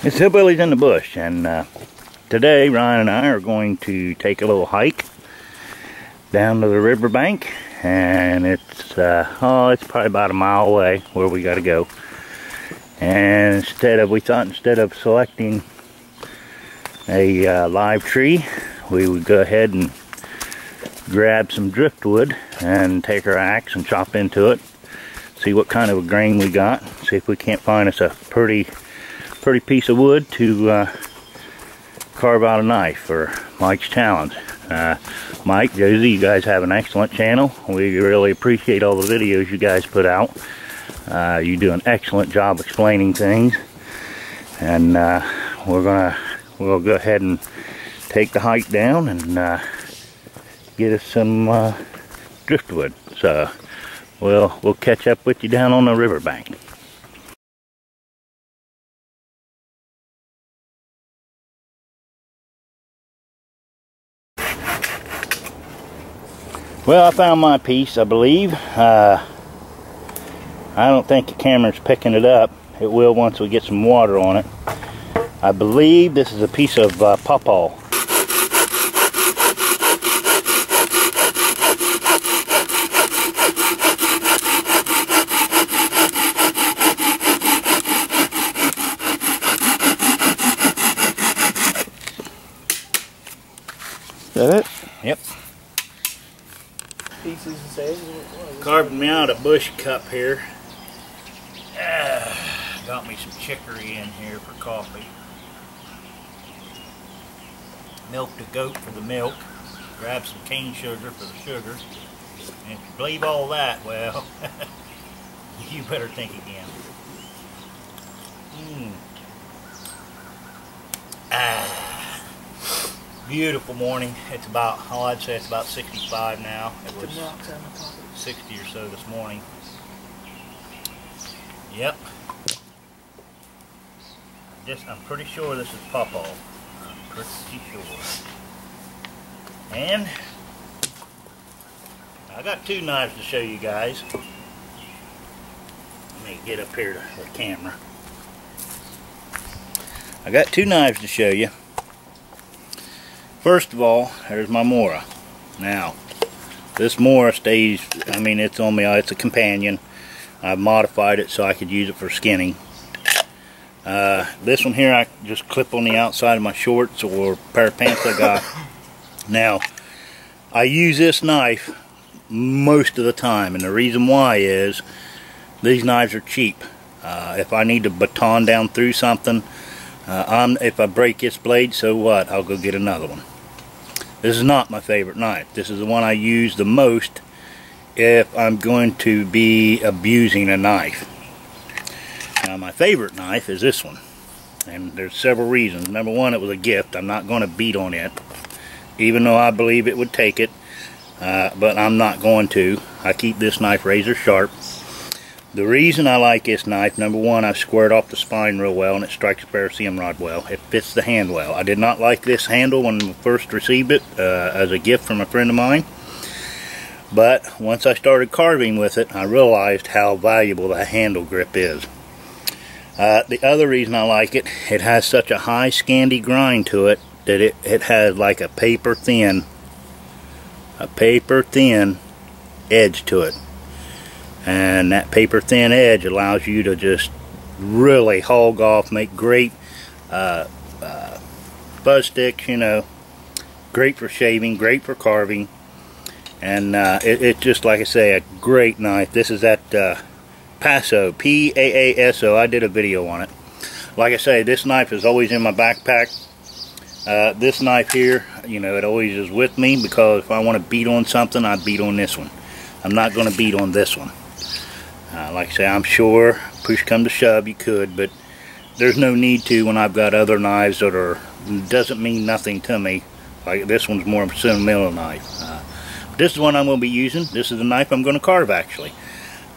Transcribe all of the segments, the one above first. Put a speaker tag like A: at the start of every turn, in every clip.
A: It's Hillbillies in the Bush, and today Ryan and I are going to take a little hike down to the riverbank, and it's probably about a mile away where we got to go. And we thought instead of selecting a live tree, we would go ahead and grab some driftwood and take our axe and chop into it, see what kind of a grain we got, see if we can't find us a pretty piece of wood to carve out a knife for Mike's challenge. Mike, Josie, you guys have an excellent channel. We really appreciate all the videos you guys put out. You do an excellent job explaining things, and we'll go ahead and take the hike down and get us some driftwood. So we'll catch up with you down on the riverbank. Well, I found my piece, I believe. I don't think the camera's picking it up. It will once we get some water on it. I believe this is a piece of pawpaw. Is that it? Yep.
B: Pieces and saves.
A: Carved me out a bush cup here. Got me some chicory in here for coffee. Milked a goat for the milk. Grabbed some cane sugar for the sugar. And if you believe all that, well, you better think again. Beautiful morning. It's about, I'd say it's about 65 now. It was 60 or so this morning. Yep. I'm pretty sure this is pawpaw. I'm pretty sure. And I got two knives to show you guys. Let me get up here to the camera. I got two knives to show you. First of all, there's my Mora. Now, this Mora stays, I mean, it's on me, it's a companion. I've modified it so I could use it for skinning. This one here, I just clip on the outside of my shorts or pair of pants I got. Now, I use this knife most of the time, and the reason why is these knives are cheap. If I need to baton down through something, if I break this blade, so what? I'll go get another one. This is not my favorite knife. This is the one I use the most if I'm going to be abusing a knife. Now, my favorite knife is this one, and there's several reasons. Number one, it was a gift. I'm not going to beat on it, even though I believe it would take it, but I'm not going to. I keep this knife razor sharp. The reason I like this knife, number one, I've squared off the spine real well, and it strikes a parasium rod well. It fits the hand well. I did not like this handle when I first received it as a gift from a friend of mine. But once I started carving with it, I realized how valuable the handle grip is. The other reason I like it, it has such a high Scandi grind to it that it has like a paper thin edge to it. And that paper thin edge allows you to just really hog off, make great buzz sticks, you know, great for shaving, great for carving, and it's just, like I say, a great knife. This is that Paso, P-A-A-S-O. I did a video on it. Like I say, this knife is always in my backpack. This knife here, you know, it always is with me, because if I want to beat on something, I beat on this one. I'm not going to beat on this one. Like I say, I'm sure, push come to shove, you could, but there's no need to when I've got other knives that doesn't mean nothing to me. Like this one's more of a sentimental knife. This is one I'm going to be using. This is the knife I'm going to carve, actually.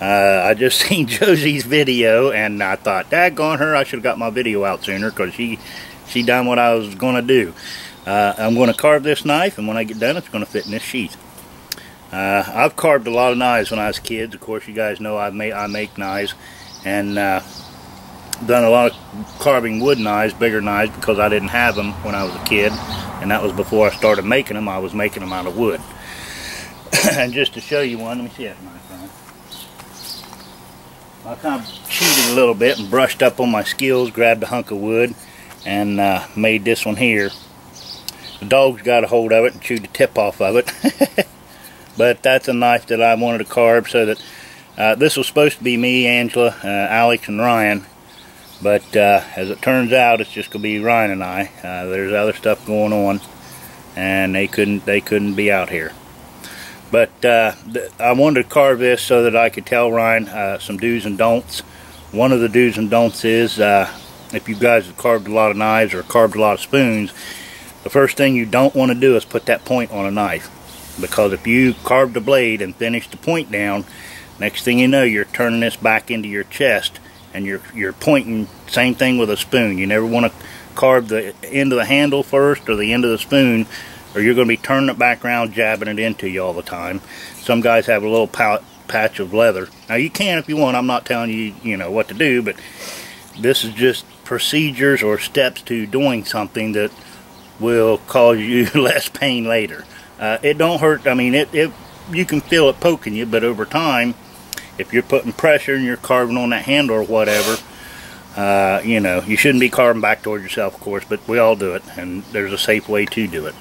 A: I just seen Josie's video, and I thought, daggone her, I should have got my video out sooner, because she done what I was going to do. I'm going to carve this knife, and when I get done, it's going to fit in this sheath. I've carved a lot of knives when I was kids. Of course, you guys know I make knives, and done a lot of carving wood knives, bigger knives, because I didn't have them when I was a kid, and that was before I started making them. I was making them out of wood. And just to show you one, let me see that knife, Ryan. I kind of cheated a little bit and brushed up on my skills, grabbed a hunk of wood, and made this one here. The dogs got a hold of it and chewed the tip off of it. But that's a knife that I wanted to carve, so that this was supposed to be me, Angela, Alex, and Ryan. But as it turns out, it's just going to be Ryan and I. There's other stuff going on, and they couldn't be out here. But I wanted to carve this so that I could tell Ryan some do's and don'ts. One of the do's and don'ts is, if you guys have carved a lot of knives or carved a lot of spoons, the first thing you don't want to do is put that point on a knife. Because if you carve the blade and finish the point down, next thing you know, you're turning this back into your chest, and you're pointing. Same thing with a spoon. You never want to carve the end of the handle first or the end of the spoon, or you're going to be turning it back around, jabbing it into you all the time. Some guys have a little patch of leather. Now you can if you want. I'm not telling you, what to do, but this is just procedures or steps to doing something that will cause you less pain later. It don't hurt. I mean, you can feel it poking you, but over time, if you're putting pressure and you're carving on that handle or whatever, you shouldn't be carving back towards yourself, of course, but we all do it, and there's a safe way to do it.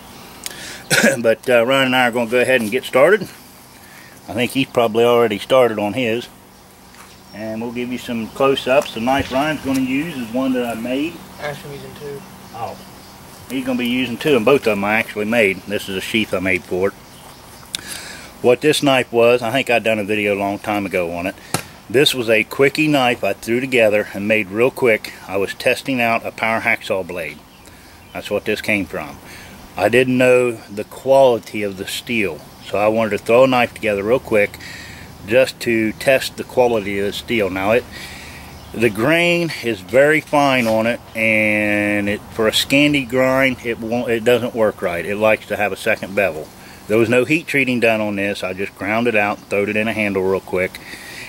A: But Ryan and I are going to go ahead and get started. I think he's probably already started on his. And we'll give you some close-ups. The knife Ryan's going to use is one that I made.
B: Actually, I'm using two.
A: Oh. He's going to be using two, and both of them I actually made. This is a sheath I made for it. What this knife was, I think I'd done a video a long time ago on it. This was a quickie knife I threw together and made real quick. I was testing out a power hacksaw blade. That's what this came from. I didn't know the quality of the steel, so I wanted to throw a knife together real quick just to test the quality of the steel. Now the grain is very fine on it, and for a Scandi grind, it doesn't work right. It likes to have a second bevel. There was no heat treating done on this. I just ground it out, throwed it in a handle real quick,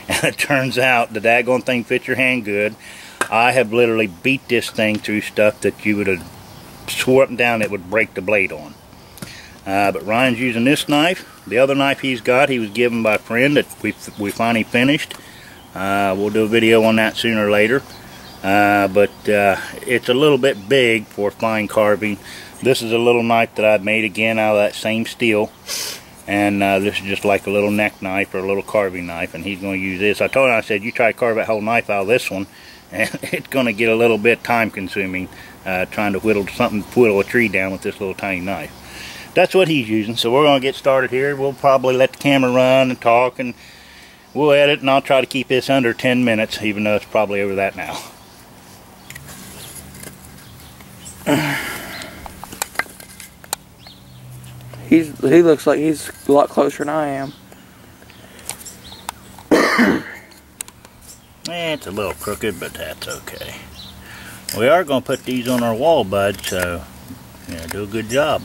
A: and it turns out the daggone thing fits your hand good. I have literally beat this thing through stuff that you would have swore up and down it would break the blade on. But Ryan's using this knife. The other knife he's got, he was given by a friend that we finally finished. We'll do a video on that sooner or later. But it's a little bit big for fine carving. This is a little knife that I've made again out of that same steel. And this is just like a little neck knife or a little carving knife. And he's going to use this. I told him, I said, you try to carve that whole knife out of this one, and it's going to get a little bit time consuming trying to whittle a tree down with this little tiny knife. That's what he's using. So we're going to get started here. We'll probably let the camera run and talk, and we'll edit, and I'll try to keep this under 10 minutes, even though it's probably over that now.
B: He looks like he's a lot closer than I am.
A: It's a little crooked, but that's okay. We are going to put these on our wall, bud, so yeah, do a good job.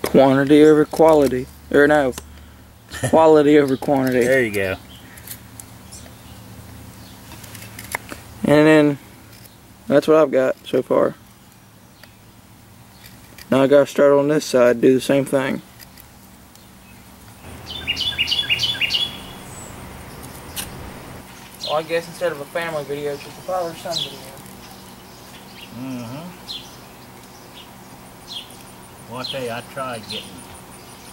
B: Quantity over quality. Or no, quality over quantity.
A: There you go.
B: And then, that's what I've got so far. Now I gotta start on this side, do the same thing. Well, I guess instead of a family video, it's just a father-son video.
A: Well, I tell you, I tried getting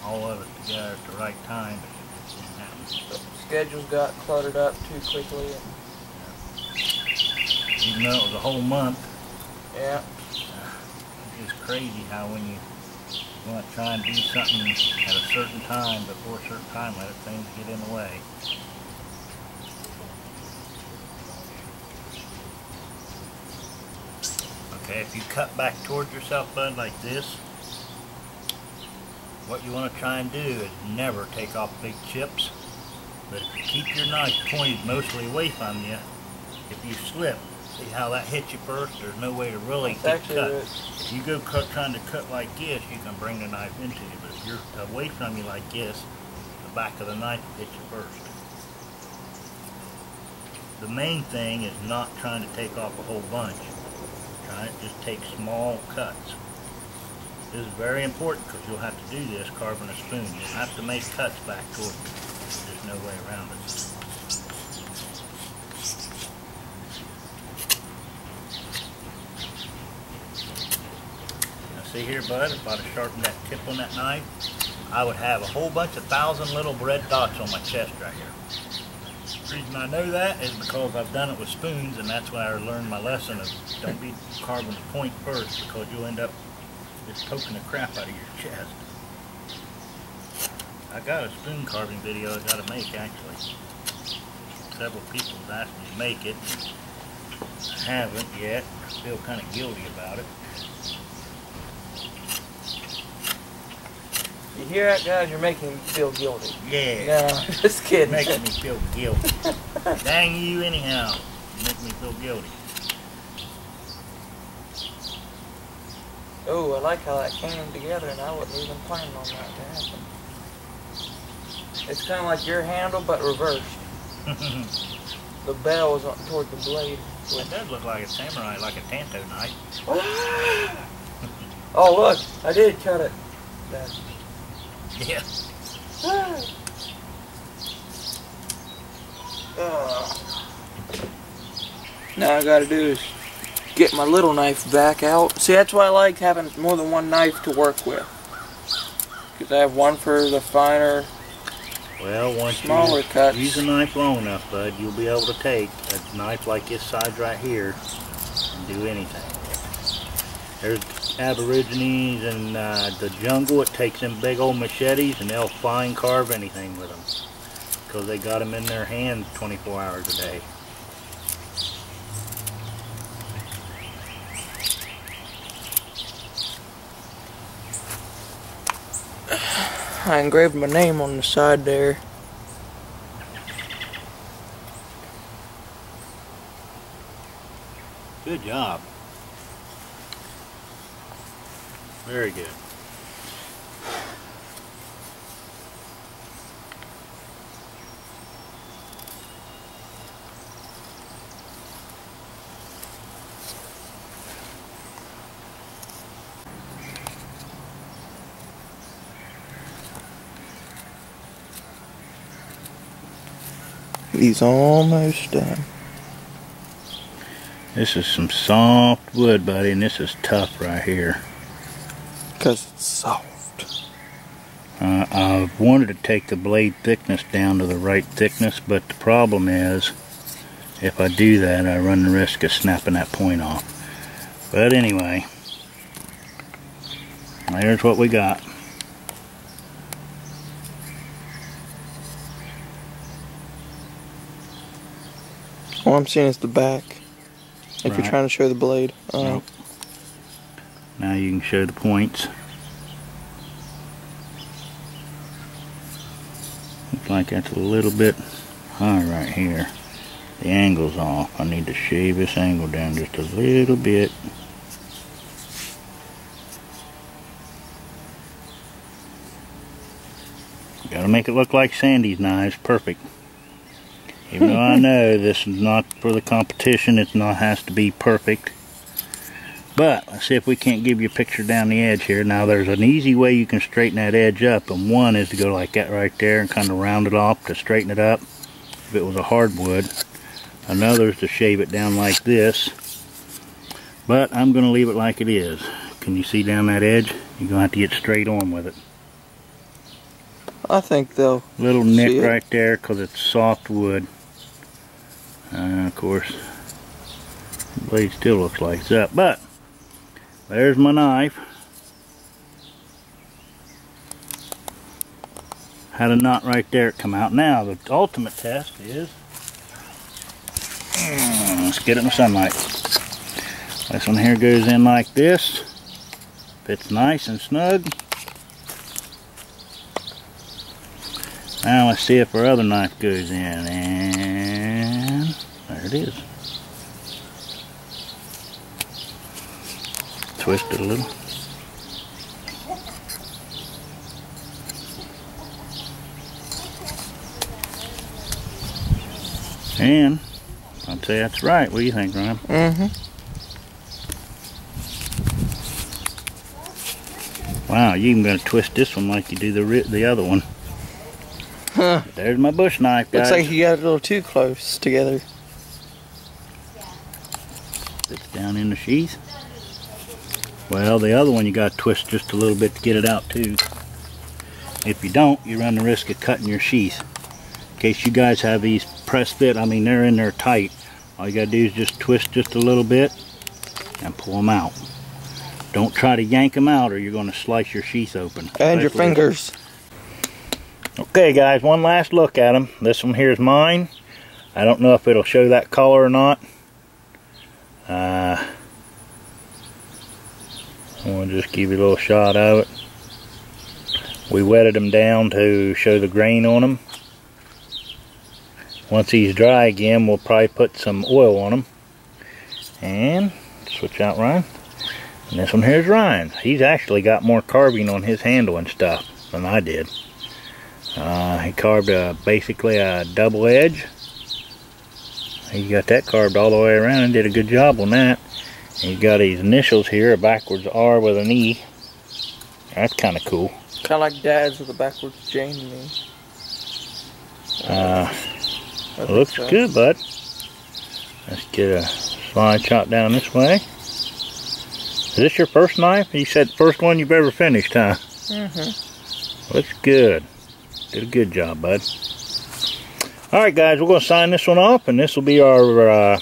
A: all of it together at the right time, but it didn't happen.
B: The schedules got cluttered up too quickly. And
A: even though it was a whole month.
B: Yeah.
A: It's just crazy how when you want to try and do something at a certain time, before a certain time limit, things get in the way. Okay, if you cut back towards yourself, bud, like this, what you want to try and do is never take off big chips. But if you keep your knife pointed mostly away from you, if you slip, see how that hits you first? There's no way to really get cut. If you go trying to cut like this, you can bring the knife into you. But if you're away from you like this, the back of the knife will hit you first. the main thing is not trying to take off a whole bunch. Try to just take small cuts. This is very important because you'll have to do this carving a spoon. You'll have to make cuts back toward you. There's no way around it. Now see here, bud, if I'd have sharpened that tip on that knife, I would have a whole bunch of 1,000 little red dots on my chest right here. The reason I know that is because I've done it with spoons, and that's when I learned my lesson of don't be carving the point first, because you'll end up just poking the crap out of your chest. I got a spoon carving video I got to make actually. Several people have asked me to make it. I haven't yet. I feel kind of guilty about it.
B: You hear that, guys? You're making me feel guilty.
A: Yeah.
B: No, just kidding.
A: Making me feel guilty. Dang you anyhow. You make me feel guilty.
B: Oh, I like how that came together, and I wasn't even planning on that to happen. It's kind of like your handle, but reversed. The bell is toward the blade.
A: Well, it does look like a samurai, like a tanto knife.
B: Oh, look. I did cut it.
A: Yeah.
B: Now I gotta do is get my little knife back out. See, that's why I like having more than one knife to work with. Because I have one for the finer,
A: well, once
B: smaller cuts.
A: Use a knife long enough, bud, you'll be able to take a knife like this size right here and do anything. There's Aborigines in the jungle. It takes them big old machetes and they'll fine carve anything with them because they got them in their hands 24 hours a day.
B: I engraved my name on the side there.
A: Good job. Very good.
B: He's almost done.
A: This is some soft wood, buddy, and this is tough right here.
B: Because it's soft.
A: I wanted to take the blade thickness down to the right thickness, but the problem is, if I do that, I run the risk of snapping that point off. But anyway, there's what we got.
B: All I'm seeing is the back. If
A: Right.
B: you're trying to show the blade.
A: Nope. Now you can show the points. Looks like that's a little bit high right here. The angle's off. I need to shave this angle down just a little bit. Gotta make it look like Sandy's knives. Perfect. Even though I know this is not for the competition, it has to be perfect. But let's see if we can't give you a picture down the edge here. Now there's an easy way you can straighten that edge up, and one is to go like that right there and kind of round it off to straighten it up if it was a hardwood. Another is to shave it down like this. But I'm going to leave it like it is. Can you see down that edge? You're going to have to get straight on with it.
B: I think they'll
A: Little nick right there because it's soft wood. Of course, the blade still looks like it's up, but there's my knife. Had a knot right there come out. Now the ultimate test is, let's get it in the sunlight. This one here goes in like this. Fits nice and snug. Now let's see if our other knife goes in, and there it is. Twist it a little. And I'd say that's right. What do you think, Ryan?
B: Mm-hmm.
A: Wow, you even gonna twist this one like you do the other one.
B: Huh.
A: There's my bush knife, guys.
B: Looks like you got it a little too close together.
A: It's down in the sheath. Well, the other one you gotta twist just a little bit to get it out too. If you don't, you run the risk of cutting your sheath. In case you guys have these press fit, I mean they're in there tight. All you gotta do is just twist just a little bit and pull them out. Don't try to yank them out or you're gonna slice your sheath open.
B: And your fingers.
A: Okay guys, one last look at them. This one here is mine. I don't know if it'll show that color or not. I want to just give you a little shot of it. We wetted them down to show the grain on them. Once he's dry again, we'll probably put some oil on them. And switch out Ryan. And this one here is Ryan. He's actually got more carving on his handle and stuff than I did. He carved basically a double edge. He got that carved all the way around and did a good job on that. And he's got his initials here, a backwards R with an E. That's kind of cool.
B: Kind of like Dad's with a backwards J to me.
A: Looks good, bud. Let's get a slide shot down this way. Is this your first knife? You said first one you've ever finished, huh?
B: Mm-hmm.
A: Looks good. Did a good job, bud. Alright guys, we're going to sign this one off, and this will be our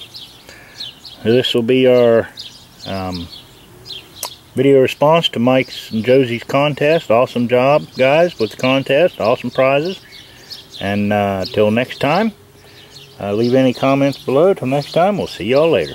A: video response to Mike's and Josie's contest. Awesome job, guys, with the contest. Awesome prizes. And till next time, leave any comments below. Till next time, we'll see y'all later.